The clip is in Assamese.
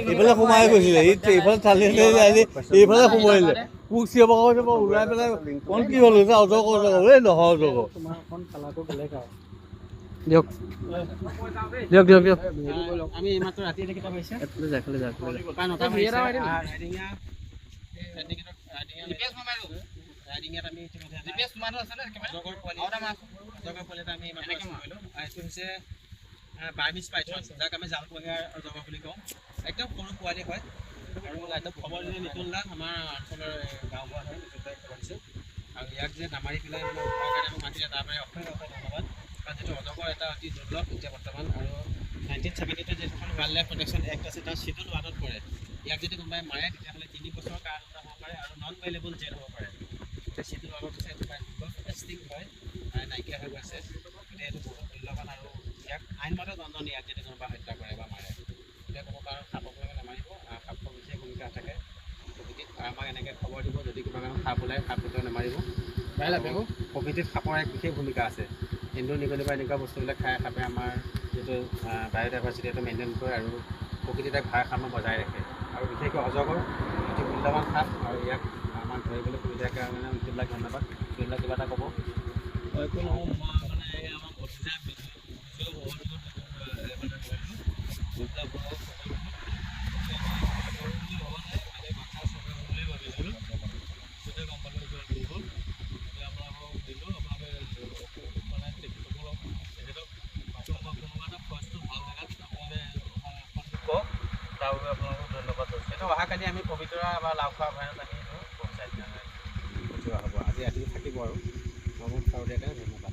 এইফালে সোমাই গৈছিলে এইফালে চালি এইফালে সোমাইলে মোক চিঞৰ ওলাই পেলাই কোন কি হ'ল অজগৰ এই নহয় অজগৰ দিয়ক দিয়ক দিয়ক দিয়ক আমি এইমাত্ৰ ৰাতি কেইটা পাইছে বাৰ্মিজ পাইথন যাক আমি জালপৰীয়া অজগৰ বুলি কওঁ একদম সৰু পোৱালি হয় আৰু একদম খবৰ দিলে নিতুল্লা আমাৰ অঞ্চলৰ গাঁওবুঢ়া হয় নিতুল্লাই খবৰ দিছে আৰু ইয়াক যে নামাৰি পেলাই মানে উদ্ধাৰ কাৰণে আমাক মাতিলে তাৰ বাবে অশেষ ধন্যবাদ কাৰণ যিটো অজগৰ এটা অতি দুৰ্লভ এতিয়া বৰ্তমান আৰু 1970 যিখন ৱাইল্ড লাইফ প্ৰটেকশ্যন এক্ট আছে তাৰ শিডিউল 1ত পৰে ইয়াক যদি কোনোবাই মাৰে তেতিয়াহ'লে 3 বছৰৰ কাৰাদণ্ড হ'ব পাৰে আৰু নন বেইলেবল জেল হ'ব পাৰে এতিয়া শিডিউল 1ত আছে এইটো এক্সটিং হয় নাইকিয়া হৈ গৈছে গতিকে এইটো বহুত মূল্যৱান আৰু ইয়াক আইনমতে দণ্ডনীয় ইয়াক যদি কোনোবা হত্যা কৰে বা মাৰে এতিয়া ক'ব কাৰণ সাপক লাগে নামাৰিব সাপৰ বিশেষ ভূমিকা থাকে প্ৰকৃতিত আমাক এনেকৈ খবৰ দিব যদি কিবা কাৰণ সাপ ওলায় সাপ কেতিয়াও নামাৰিব প্ৰকৃতিত সাপৰ এক বিশেষ ভূমিকা আছে এন্দুৰ নিগনি বা এনেকুৱা বস্তুবিলাক খাই সাপে আমাৰ যিটো বায়'ডাইভাৰ্চিটি এইটো মেইনটেইন কৰে আৰু প্ৰকৃতিত এক ভাৰসাম্য বজাই ৰাখে আৰু বিশেষকৈ অজগৰ অতি মূল্যৱান সাপ আৰু ইয়াক আমাক ধৰিবলৈ সুবিধাৰ কাৰণে সেইবিলাক ধন্যবাদ সেইবিলাক কিবা এটা ক'ব একো নহয় মানে আমাক অহাকালি আমি পবিতৰা বা লাওখোৱা অভয়াৰণ্যত আমি পঞ্চায়ত পঠিওৱা হ'ব আজি ৰাতি থাকিব আৰু ধন্যবাদ।